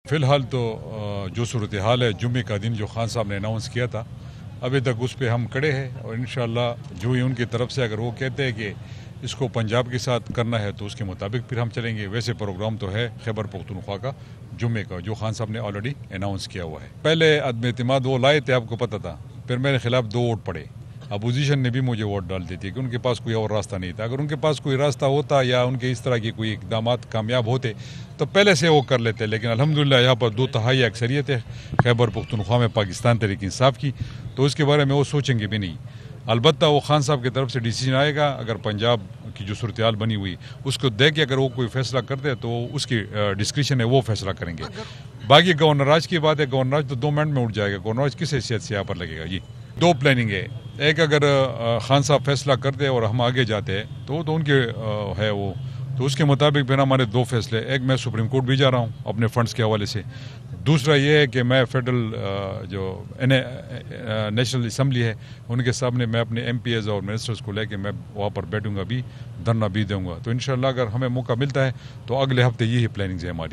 فی الحال تو جو صورتحال ہے جمعے کا دن جو خان صاحب نے اناؤنس کیا تھا ابھی تک اس پہ ہم کڑے ہیں اور انشاءاللہ جو ہی ان کی طرف سے اگر وہ کہتے ہیں کہ اس کو پنجاب کے ساتھ کرنا ہے تو اس کے مطابق پھر ہم چلیں گے. ویسے پروگرام تو ہے خیبر پختونخوا کا جمعے کا جو خان صاحب نے آلریڈی اناؤنس کیا ہوا ہے. پہلے عدم اعتماد وہ لائے تھے آپ کو پتہ تھا, پھر میرے خلاف 2 ووٹ پڑے. اپوزیشن نے بھی مجھے ووٹ ڈال دی تھی کہ ان کے پاس کوئی اور راستہ نہیں تھا. اگر ان کے پاس کوئی راستہ ہوتا یا ان کے اس طرح کی کوئی اقدامات کامیاب ہوتے تو پہلے سے وہ کر لیتے, لیکن الحمدللہ یہاں پر 2/3 اکثریت ہے خیبر پختونخوا میں پاکستان تحریک انصاف کی, تو اس کے بارے میں وہ سوچیں گے بھی نہیں. البتہ وہ خان صاحب کی طرف سے ڈیسیجن آئے گا, اگر پنجاب کی جو صورتحال بنی ہوئی اس کو دیکھ کے اگر وہ کوئی فیصلہ کرتے تو اس کی ڈسکریشن ہے, وہ فیصلہ کریں گے. باقی گورنر راج کی بات ہے, گورنر راج تو 2 منٹ میں اٹھ جائے گا. گورنر راج کس حیثیت سے یہاں پر لگے گا؟ جی 2 پلاننگ ہے. ایک اگر خان صاحب فیصلہ کرتے اور ہم آگے جاتے ہیں تو ان کے ہے وہ, تو اس کے مطابق پھر ہمارے 2 فیصلے, ایک میں سپریم کورٹ بھی جا رہا ہوں اپنے فنڈز کے حوالے سے, دوسرا یہ ہے کہ میں فیڈرل جو نیشنل اسمبلی ہے ان کے سامنے میں اپنے MPs اور منسٹرز کو لے کے میں وہاں پر بیٹھوں گا, بھی دھرنا بھی دوں گا. تو انشاءاللہ اگر ہمیں موقع ملتا ہے تو اگلے ہفتے یہی پلاننگز ہے ہماری.